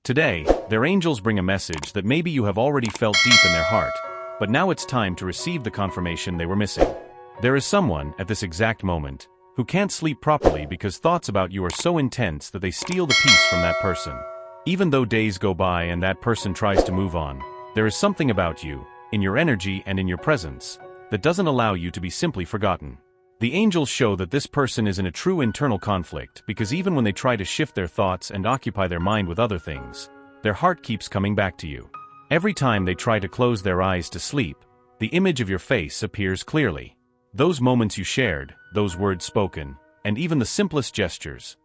Today, their angels bring a message that maybe you have already felt deep in their heart, but now it's time to receive the confirmation they were missing. There is someone, at this exact moment, who can't sleep properly because thoughts about you are so intense that they steal the peace from that person. Even though days go by and that person tries to move on, there is something about you, in your energy and in your presence, that doesn't allow you to be simply forgotten. The angels show that this person is in a true internal conflict because even when they try to shift their thoughts and occupy their mind with other things, their heart keeps coming back to you. Every time they try to close their eyes to sleep, the image of your face appears clearly. Those moments you shared, those words spoken, and even the simplest gestures.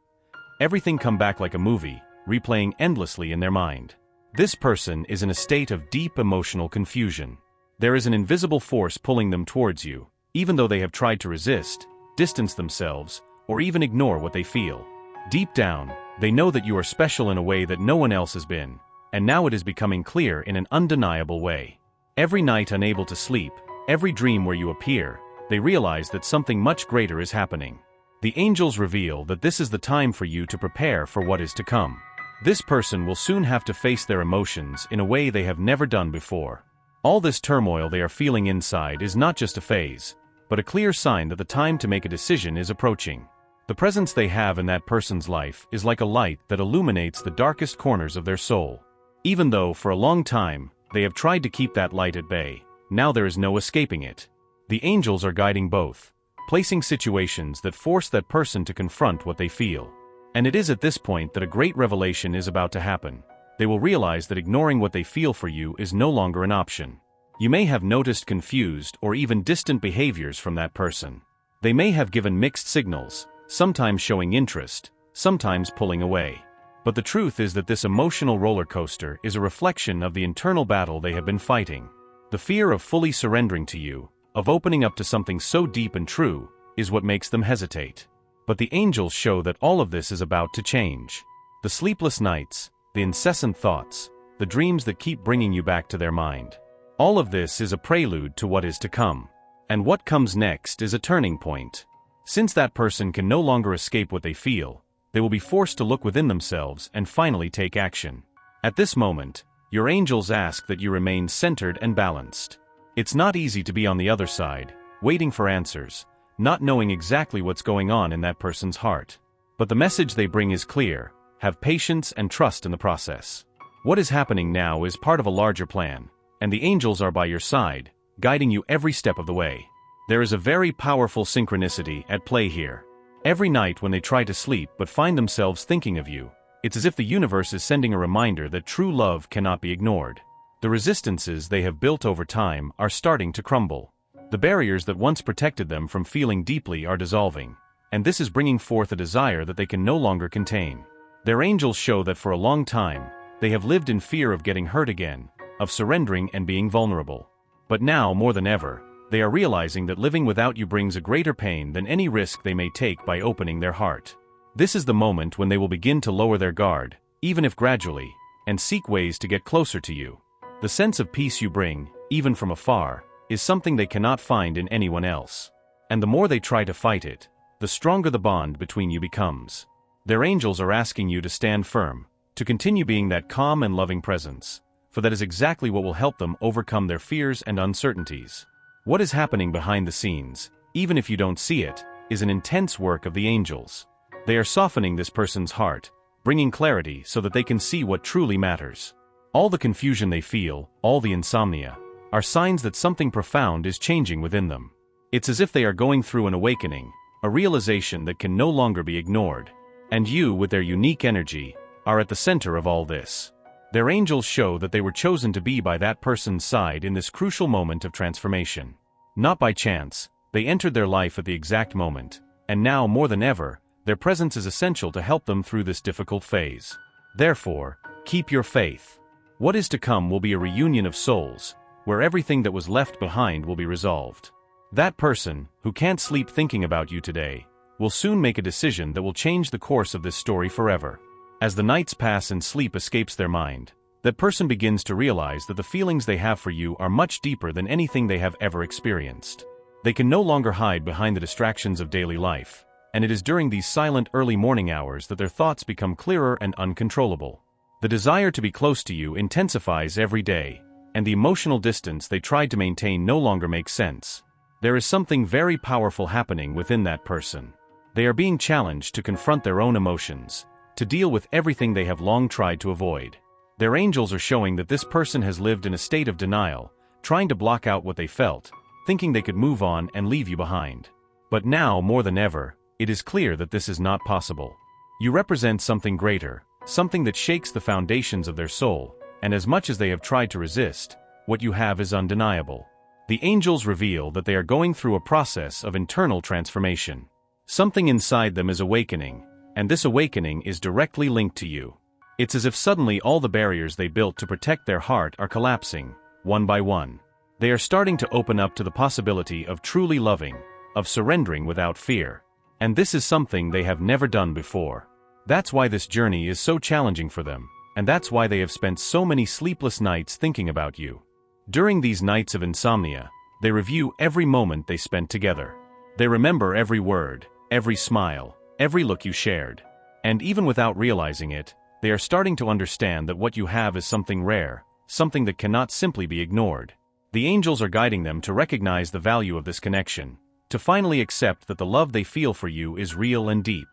Everything come back like a movie, replaying endlessly in their mind. This person is in a state of deep emotional confusion. There is an invisible force pulling them towards you, even though they have tried to resist, distance themselves, or even ignore what they feel. Deep down, they know that you are special in a way that no one else has been, and now it is becoming clear in an undeniable way. Every night unable to sleep, every dream where you appear, they realize that something much greater is happening. The angels reveal that this is the time for you to prepare for what is to come. This person will soon have to face their emotions in a way they have never done before. All this turmoil they are feeling inside is not just a phase, but a clear sign that the time to make a decision is approaching. The presence they have in that person's life is like a light that illuminates the darkest corners of their soul. Even though, for a long time, they have tried to keep that light at bay, now there is no escaping it. The angels are guiding both, placing situations that force that person to confront what they feel. And it is at this point that a great revelation is about to happen. They will realize that ignoring what they feel for you is no longer an option. You may have noticed confused or even distant behaviors from that person. They may have given mixed signals, sometimes showing interest, sometimes pulling away. But the truth is that this emotional roller coaster is a reflection of the internal battle they have been fighting. The fear of fully surrendering to you, of opening up to something so deep and true, is what makes them hesitate. But the angels show that all of this is about to change. The sleepless nights, the incessant thoughts, the dreams that keep bringing you back to their mind. All of this is a prelude to what is to come. And what comes next is a turning point. Since that person can no longer escape what they feel, they will be forced to look within themselves and finally take action. At this moment, your angels ask that you remain centered and balanced. It's not easy to be on the other side, waiting for answers, not knowing exactly what's going on in that person's heart. But the message they bring is clear: have patience and trust in the process. What is happening now is part of a larger plan, and the angels are by your side, guiding you every step of the way. There is a very powerful synchronicity at play here. Every night when they try to sleep but find themselves thinking of you, it's as if the universe is sending a reminder that true love cannot be ignored. The resistances they have built over time are starting to crumble. The barriers that once protected them from feeling deeply are dissolving, and this is bringing forth a desire that they can no longer contain. Their angels show that for a long time, they have lived in fear of getting hurt again, of surrendering and being vulnerable. But now, more than ever, they are realizing that living without you brings a greater pain than any risk they may take by opening their heart. This is the moment when they will begin to lower their guard, even if gradually, and seek ways to get closer to you. The sense of peace you bring, even from afar, is something they cannot find in anyone else. And the more they try to fight it, the stronger the bond between you becomes. Their angels are asking you to stand firm, to continue being that calm and loving presence, for that is exactly what will help them overcome their fears and uncertainties. What is happening behind the scenes, even if you don't see it, is an intense work of the angels. They are softening this person's heart, bringing clarity so that they can see what truly matters. All the confusion they feel, all the insomnia, are signs that something profound is changing within them. It's as if they are going through an awakening, a realization that can no longer be ignored. And you, with their unique energy, are at the center of all this. Their angels show that they were chosen to be by that person's side in this crucial moment of transformation. Not by chance, they entered their life at the exact moment, and now more than ever, their presence is essential to help them through this difficult phase. Therefore, keep your faith. What is to come will be a reunion of souls, where everything that was left behind will be resolved. That person, who can't sleep thinking about you today, will soon make a decision that will change the course of this story forever. As the nights pass and sleep escapes their mind, that person begins to realize that the feelings they have for you are much deeper than anything they have ever experienced. They can no longer hide behind the distractions of daily life, and it is during these silent early morning hours that their thoughts become clearer and uncontrollable. The desire to be close to you intensifies every day, and the emotional distance they tried to maintain no longer makes sense. There is something very powerful happening within that person. They are being challenged to confront their own emotions, to deal with everything they have long tried to avoid. Their angels are showing that this person has lived in a state of denial, trying to block out what they felt, thinking they could move on and leave you behind. But now, more than ever, it is clear that this is not possible. You represent something greater, something that shakes the foundations of their soul, and as much as they have tried to resist, what you have is undeniable. The angels reveal that they are going through a process of internal transformation. Something inside them is awakening, and this awakening is directly linked to you. It's as if suddenly all the barriers they built to protect their heart are collapsing, one by one. They are starting to open up to the possibility of truly loving, of surrendering without fear. And this is something they have never done before. That's why this journey is so challenging for them, and that's why they have spent so many sleepless nights thinking about you. During these nights of insomnia, they review every moment they spent together. They remember every word, every smile, every look you shared. And even without realizing it, they are starting to understand that what you have is something rare, something that cannot simply be ignored. The angels are guiding them to recognize the value of this connection, to finally accept that the love they feel for you is real and deep.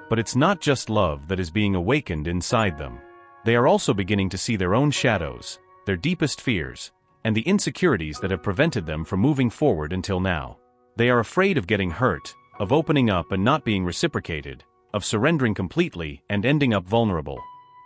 But it's not just love that is being awakened inside them. They are also beginning to see their own shadows, their deepest fears, and the insecurities that have prevented them from moving forward until now. They are afraid of getting hurt, of opening up and not being reciprocated, of surrendering completely and ending up vulnerable.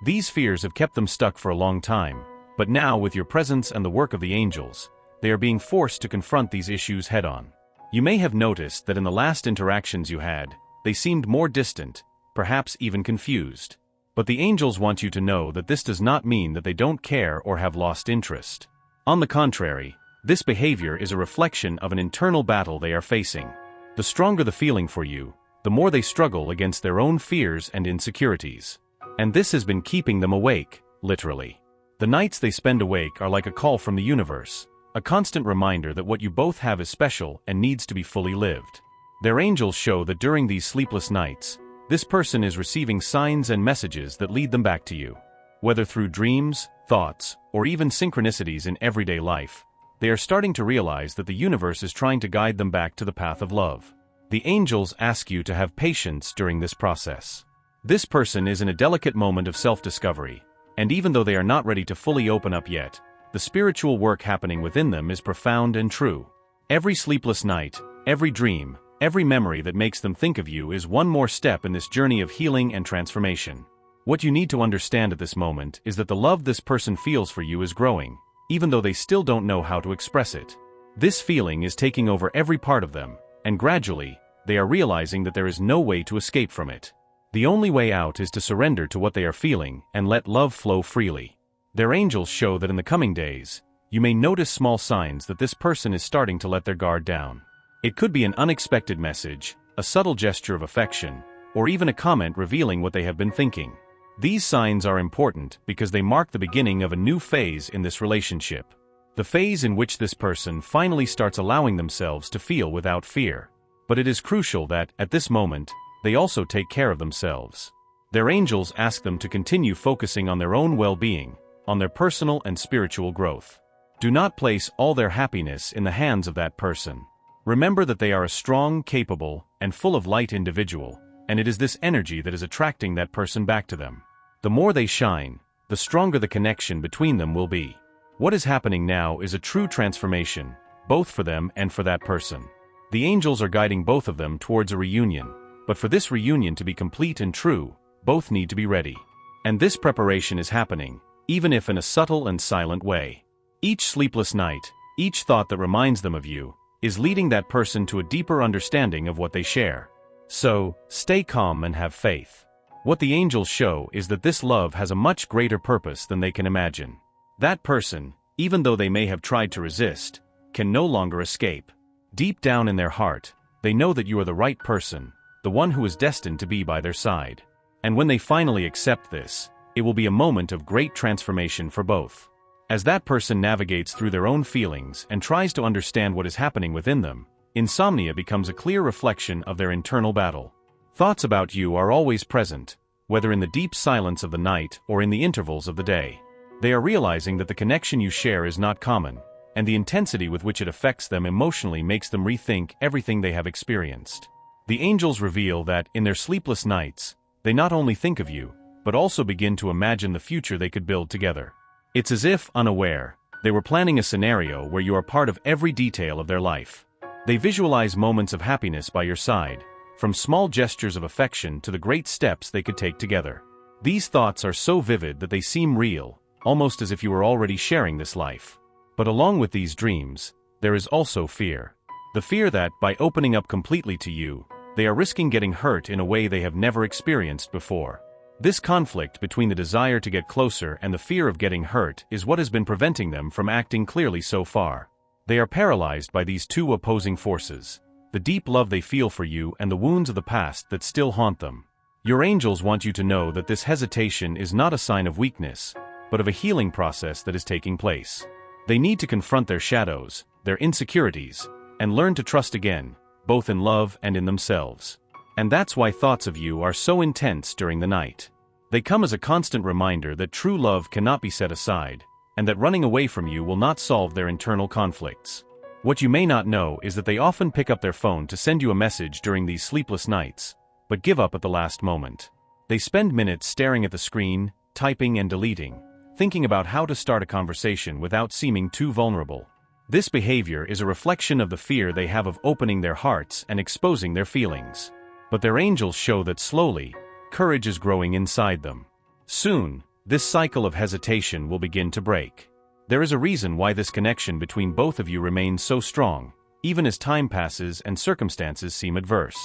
These fears have kept them stuck for a long time, but now with your presence and the work of the angels, they are being forced to confront these issues head-on. You may have noticed that in the last interactions you had, they seemed more distant, perhaps even confused. But the angels want you to know that this does not mean that they don't care or have lost interest. On the contrary, this behavior is a reflection of an internal battle they are facing. The stronger the feeling for you, the more they struggle against their own fears and insecurities. And this has been keeping them awake, literally. The nights they spend awake are like a call from the universe, a constant reminder that what you both have is special and needs to be fully lived. Their angels show that during these sleepless nights, this person is receiving signs and messages that lead them back to you. Whether through dreams, thoughts, or even synchronicities in everyday life, they are starting to realize that the universe is trying to guide them back to the path of love. The angels ask you to have patience during this process. This person is in a delicate moment of self-discovery, and even though they are not ready to fully open up yet, the spiritual work happening within them is profound and true. Every sleepless night, every dream, every memory that makes them think of you is one more step in this journey of healing and transformation. What you need to understand at this moment is that the love this person feels for you is growing, even though they still don't know how to express it. This feeling is taking over every part of them, and gradually, they are realizing that there is no way to escape from it. The only way out is to surrender to what they are feeling and let love flow freely. Their angels show that in the coming days, you may notice small signs that this person is starting to let their guard down. It could be an unexpected message, a subtle gesture of affection, or even a comment revealing what they have been thinking. These signs are important because they mark the beginning of a new phase in this relationship. The phase in which this person finally starts allowing themselves to feel without fear. But it is crucial that, at this moment, they also take care of themselves. Their angels ask them to continue focusing on their own well-being, on their personal and spiritual growth. Do not place all their happiness in the hands of that person. Remember that they are a strong, capable, and full of light individual, and it is this energy that is attracting that person back to them. The more they shine, the stronger the connection between them will be. What is happening now is a true transformation, both for them and for that person. The angels are guiding both of them towards a reunion, but for this reunion to be complete and true, both need to be ready. And this preparation is happening, even if in a subtle and silent way. Each sleepless night, each thought that reminds them of you, is leading that person to a deeper understanding of what they share. So, stay calm and have faith. What the angels show is that this love has a much greater purpose than they can imagine. That person, even though they may have tried to resist, can no longer escape. Deep down in their heart, they know that you are the right person, the one who is destined to be by their side. And when they finally accept this, it will be a moment of great transformation for both. As that person navigates through their own feelings and tries to understand what is happening within them, insomnia becomes a clear reflection of their internal battle. Thoughts about you are always present, whether in the deep silence of the night or in the intervals of the day. They are realizing that the connection you share is not common, and the intensity with which it affects them emotionally makes them rethink everything they have experienced. The angels reveal that, in their sleepless nights, they not only think of you, but also begin to imagine the future they could build together. It's as if, unaware, they were planning a scenario where you are part of every detail of their life. They visualize moments of happiness by your side, from small gestures of affection to the great steps they could take together. These thoughts are so vivid that they seem real, almost as if you were already sharing this life. But along with these dreams, there is also fear. The fear that, by opening up completely to you, they are risking getting hurt in a way they have never experienced before. This conflict between the desire to get closer and the fear of getting hurt is what has been preventing them from acting clearly so far. They are paralyzed by these two opposing forces, the deep love they feel for you and the wounds of the past that still haunt them. Your angels want you to know that this hesitation is not a sign of weakness, but of a healing process that is taking place. They need to confront their shadows, their insecurities, and learn to trust again, both in love and in themselves. And that's why thoughts of you are so intense during the night. They come as a constant reminder that true love cannot be set aside, and that running away from you will not solve their internal conflicts. What you may not know is that they often pick up their phone to send you a message during these sleepless nights, but give up at the last moment. They spend minutes staring at the screen, typing and deleting, thinking about how to start a conversation without seeming too vulnerable. This behavior is a reflection of the fear they have of opening their hearts and exposing their feelings. But their angels show that slowly, courage is growing inside them. Soon, this cycle of hesitation will begin to break. There is a reason why this connection between both of you remains so strong, even as time passes and circumstances seem adverse.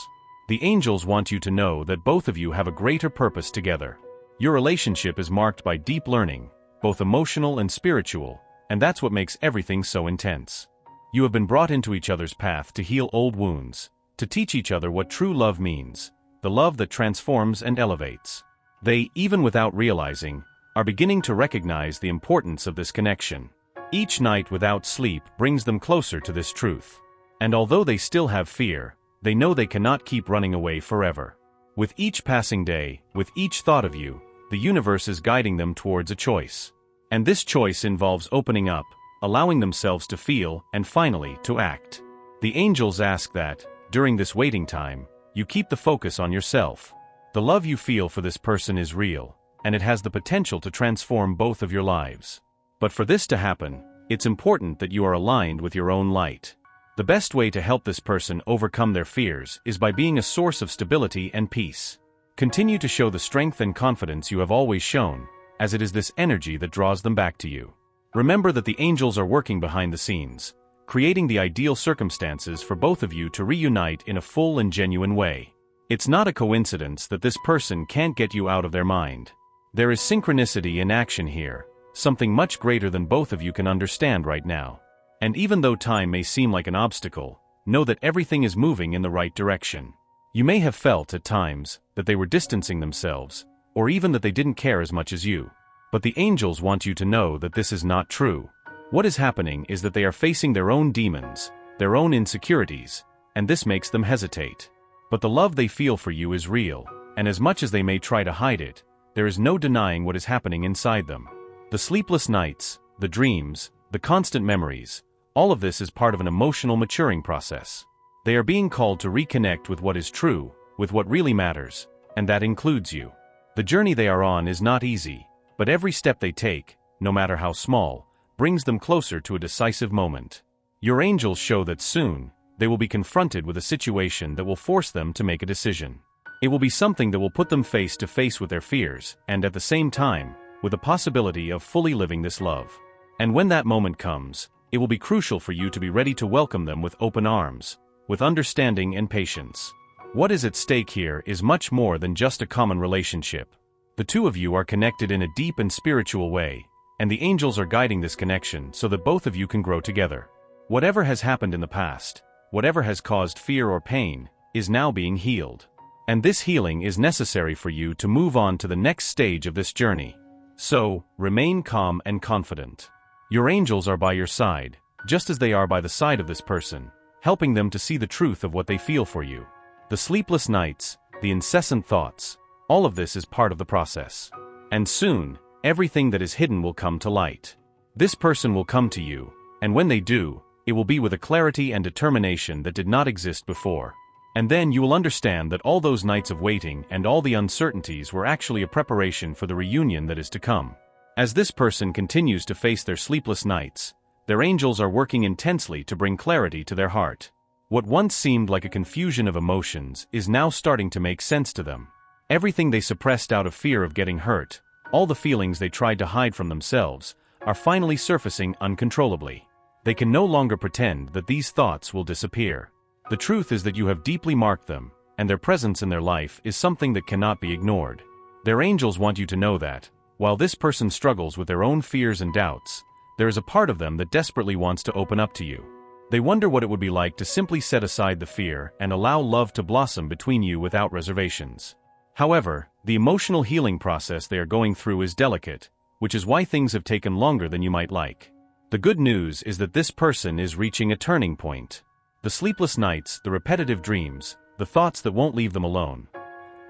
The angels want you to know that both of you have a greater purpose together. Your relationship is marked by deep learning, both emotional and spiritual, and that's what makes everything so intense. You have been brought into each other's path to heal old wounds, to teach each other what true love means, the love that transforms and elevates. They, even without realizing, are beginning to recognize the importance of this connection. Each night without sleep brings them closer to this truth. And although they still have fear, they know they cannot keep running away forever. With each passing day, with each thought of you, the universe is guiding them towards a choice. And this choice involves opening up, allowing themselves to feel, and finally, to act. The angels ask that, during this waiting time, you keep the focus on yourself. The love you feel for this person is real, and it has the potential to transform both of your lives. But for this to happen, it's important that you are aligned with your own light. The best way to help this person overcome their fears is by being a source of stability and peace. Continue to show the strength and confidence you have always shown, as it is this energy that draws them back to you. Remember that the angels are working behind the scenes, creating the ideal circumstances for both of you to reunite in a full and genuine way. It's not a coincidence that this person can't get you out of their mind. There is synchronicity in action here, something much greater than both of you can understand right now. And even though time may seem like an obstacle, know that everything is moving in the right direction. You may have felt at times that they were distancing themselves, or even that they didn't care as much as you. But the angels want you to know that this is not true. What is happening is that they are facing their own demons, their own insecurities, and this makes them hesitate. But the love they feel for you is real, and as much as they may try to hide it, there is no denying what is happening inside them. The sleepless nights, the dreams, the constant memories, all of this is part of an emotional maturing process. They are being called to reconnect with what is true, with what really matters, and that includes you. The journey they are on is not easy, but every step they take, no matter how small, brings them closer to a decisive moment. Your angels show that soon, they will be confronted with a situation that will force them to make a decision. It will be something that will put them face to face with their fears, and at the same time, with the possibility of fully living this love. And when that moment comes, it will be crucial for you to be ready to welcome them with open arms, with understanding and patience. What is at stake here is much more than just a common relationship. The two of you are connected in a deep and spiritual way, and the angels are guiding this connection so that both of you can grow together. Whatever has happened in the past, whatever has caused fear or pain, is now being healed. And this healing is necessary for you to move on to the next stage of this journey. So, remain calm and confident. Your angels are by your side, just as they are by the side of this person, helping them to see the truth of what they feel for you. The sleepless nights, the incessant thoughts, All of this is part of the process. And soon, everything that is hidden will come to light. This person will come to you, and when they do, it will be with a clarity and determination that did not exist before. And then you will understand that all those nights of waiting and all the uncertainties were actually a preparation for the reunion that is to come. As this person continues to face their sleepless nights, their angels are working intensely to bring clarity to their heart. What once seemed like a confusion of emotions is now starting to make sense to them. Everything they suppressed out of fear of getting hurt, all the feelings they tried to hide from themselves, are finally surfacing uncontrollably. They can no longer pretend that these thoughts will disappear. The truth is that you have deeply marked them, and their presence in their life is something that cannot be ignored. Their angels want you to know that, while this person struggles with their own fears and doubts, there is a part of them that desperately wants to open up to you. They wonder what it would be like to simply set aside the fear and allow love to blossom between you without reservations. However, the emotional healing process they are going through is delicate, which is why things have taken longer than you might like. The good news is that this person is reaching a turning point. The sleepless nights, the repetitive dreams, the thoughts that won't leave them alone.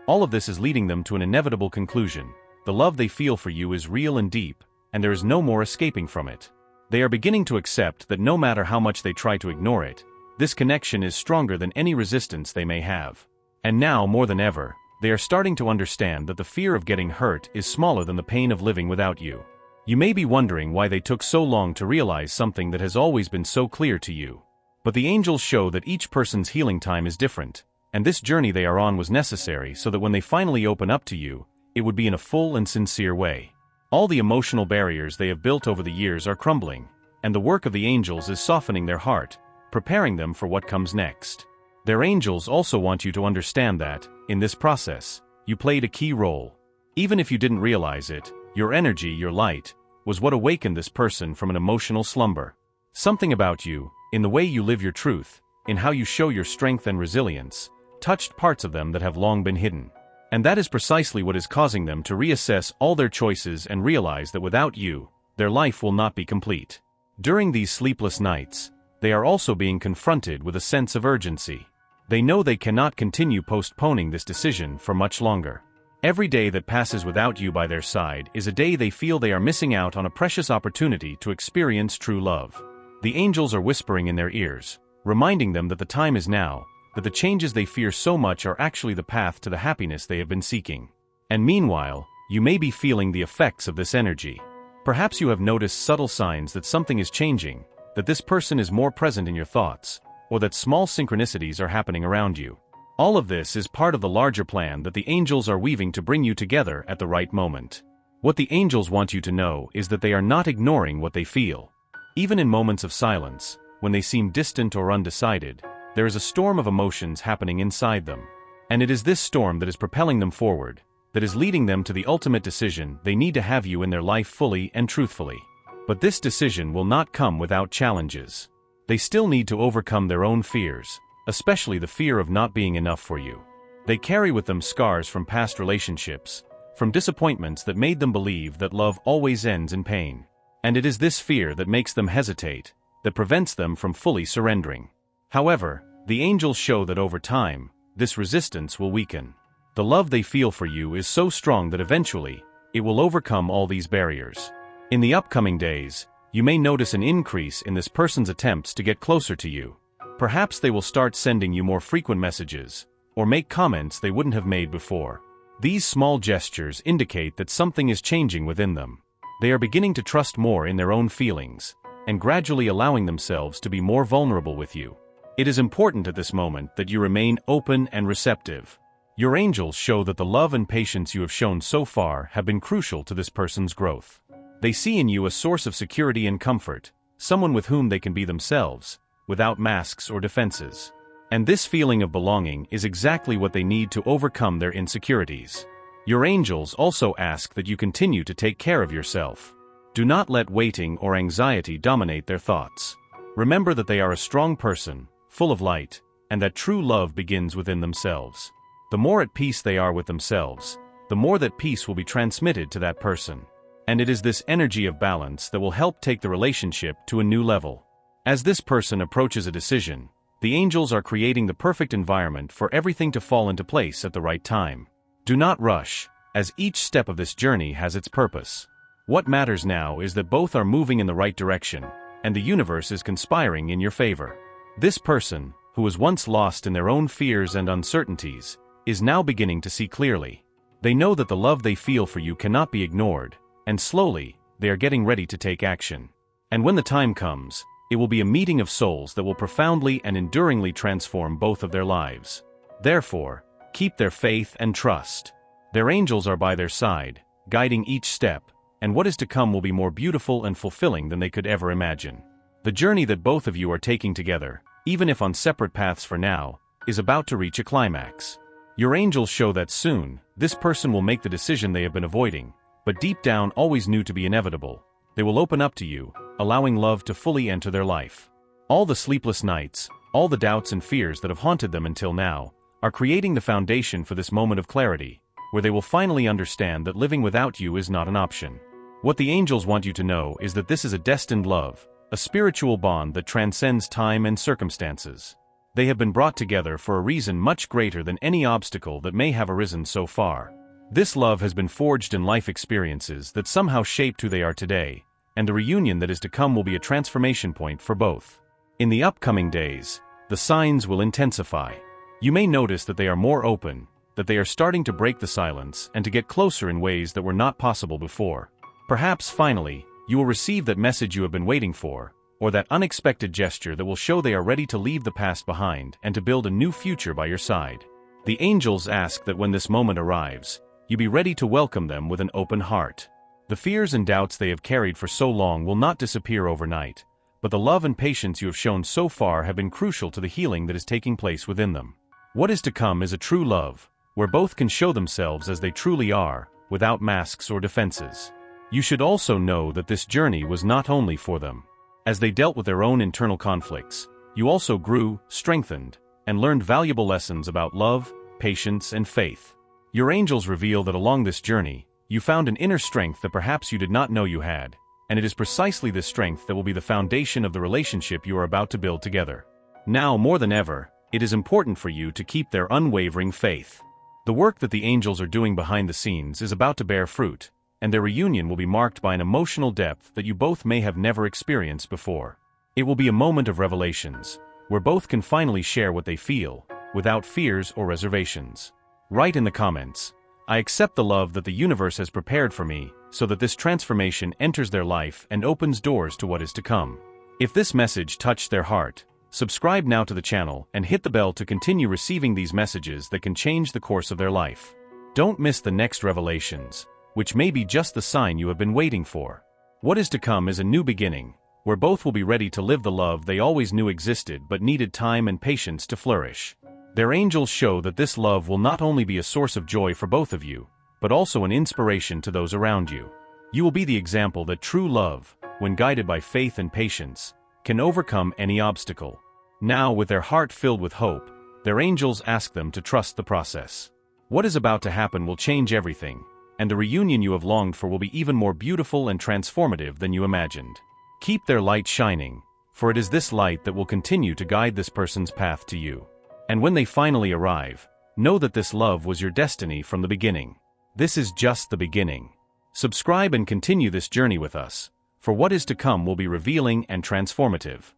All of this is leading them to an inevitable conclusion. The love they feel for you is real and deep, and there is no more escaping from it. They are beginning to accept that no matter how much they try to ignore it, this connection is stronger than any resistance they may have. And now, more than ever, they are starting to understand that the fear of getting hurt is smaller than the pain of living without you. You may be wondering why they took so long to realize something that has always been so clear to you. But the angels show that each person's healing time is different, and this journey they are on was necessary so that when they finally open up to you, it would be in a full and sincere way. All the emotional barriers they have built over the years are crumbling, and the work of the angels is softening their heart, preparing them for what comes next. Their angels also want you to understand that, in this process, you played a key role. Even if you didn't realize it, your energy, your light, was what awakened this person from an emotional slumber. Something about you, in the way you live your truth, in how you show your strength and resilience, touched parts of them that have long been hidden. And that is precisely what is causing them to reassess all their choices and realize that without you, their life will not be complete. During these sleepless nights, they are also being confronted with a sense of urgency. They know they cannot continue postponing this decision for much longer. Every day that passes without you by their side is a day they feel they are missing out on a precious opportunity to experience true love. The angels are whispering in their ears, reminding them that the time is now, that the changes they fear so much are actually the path to the happiness they have been seeking. And meanwhile, you may be feeling the effects of this energy. Perhaps you have noticed subtle signs that something is changing, that this person is more present in your thoughts, or that small synchronicities are happening around you. All of this is part of the larger plan that the angels are weaving to bring you together at the right moment. What the angels want you to know is that they are not ignoring what they feel. Even in moments of silence, when they seem distant or undecided, there is a storm of emotions happening inside them. And it is this storm that is propelling them forward, that is leading them to the ultimate decision they need to have you in their life fully and truthfully. But this decision will not come without challenges. They still need to overcome their own fears, especially the fear of not being enough for you. They carry with them scars from past relationships, from disappointments that made them believe that love always ends in pain. And it is this fear that makes them hesitate, that prevents them from fully surrendering. However, the angels show that over time, this resistance will weaken. The love they feel for you is so strong that eventually, it will overcome all these barriers. In the upcoming days, you may notice an increase in this person's attempts to get closer to you. Perhaps they will start sending you more frequent messages, or make comments they wouldn't have made before. These small gestures indicate that something is changing within them. They are beginning to trust more in their own feelings, and gradually allowing themselves to be more vulnerable with you. It is important at this moment that you remain open and receptive. Your angels show that the love and patience you have shown so far have been crucial to this person's growth. They see in you a source of security and comfort, someone with whom they can be themselves, without masks or defenses. And this feeling of belonging is exactly what they need to overcome their insecurities. Your angels also ask that you continue to take care of yourself. Do not let waiting or anxiety dominate their thoughts. Remember that they are a strong person, full of light, and that true love begins within themselves. The more at peace they are with themselves, the more that peace will be transmitted to that person. And it is this energy of balance that will help take the relationship to a new level. As this person approaches a decision, the angels are creating the perfect environment for everything to fall into place at the right time. Do not rush, as each step of this journey has its purpose. What matters now is that both are moving in the right direction, and the universe is conspiring in your favor. This person, who was once lost in their own fears and uncertainties, is now beginning to see clearly. They know that the love they feel for you cannot be ignored, and slowly, they are getting ready to take action. And when the time comes, it will be a meeting of souls that will profoundly and enduringly transform both of their lives. Therefore, keep their faith and trust. Their angels are by their side, guiding each step, and what is to come will be more beautiful and fulfilling than they could ever imagine. The journey that both of you are taking together, even if on separate paths for now, is about to reach a climax. Your angels show that soon, this person will make the decision they have been avoiding, but deep down always knew to be inevitable. They will open up to you, allowing love to fully enter their life. All the sleepless nights, all the doubts and fears that have haunted them until now, are creating the foundation for this moment of clarity, where they will finally understand that living without you is not an option. What the angels want you to know is that this is a destined love, a spiritual bond that transcends time and circumstances. They have been brought together for a reason much greater than any obstacle that may have arisen so far. This love has been forged in life experiences that somehow shaped who they are today, and the reunion that is to come will be a transformation point for both. In the upcoming days, the signs will intensify. You may notice that they are more open, that they are starting to break the silence and to get closer in ways that were not possible before. Perhaps finally, you will receive that message you have been waiting for, or that unexpected gesture that will show they are ready to leave the past behind and to build a new future by your side. The angels ask that when this moment arrives, you be ready to welcome them with an open heart. The fears and doubts they have carried for so long will not disappear overnight, but the love and patience you have shown so far have been crucial to the healing that is taking place within them. What is to come is a true love, where both can show themselves as they truly are, without masks or defenses. You should also know that this journey was not only for them. As they dealt with their own internal conflicts, you also grew, strengthened, and learned valuable lessons about love, patience, and faith. Your angels reveal that along this journey, you found an inner strength that perhaps you did not know you had, and it is precisely this strength that will be the foundation of the relationship you are about to build together. Now more than ever, it is important for you to keep their unwavering faith. The work that the angels are doing behind the scenes is about to bear fruit, and their reunion will be marked by an emotional depth that you both may have never experienced before. It will be a moment of revelations, where both can finally share what they feel, without fears or reservations. Write in the comments, "I accept the love that the universe has prepared for me, so that this transformation enters their life and opens doors to what is to come." If this message touched their heart, subscribe now to the channel and hit the bell to continue receiving these messages that can change the course of their life. Don't miss the next revelations, which may be just the sign you have been waiting for. What is to come is a new beginning, where both will be ready to live the love they always knew existed but needed time and patience to flourish. Their angels show that this love will not only be a source of joy for both of you, but also an inspiration to those around you. You will be the example that true love, when guided by faith and patience, can overcome any obstacle. Now, with their heart filled with hope, their angels ask them to trust the process. What is about to happen will change everything, and the reunion you have longed for will be even more beautiful and transformative than you imagined. Keep their light shining, for it is this light that will continue to guide this person's path to you. And when they finally arrive, know that this love was your destiny from the beginning. This is just the beginning. Subscribe and continue this journey with us, for what is to come will be revealing and transformative.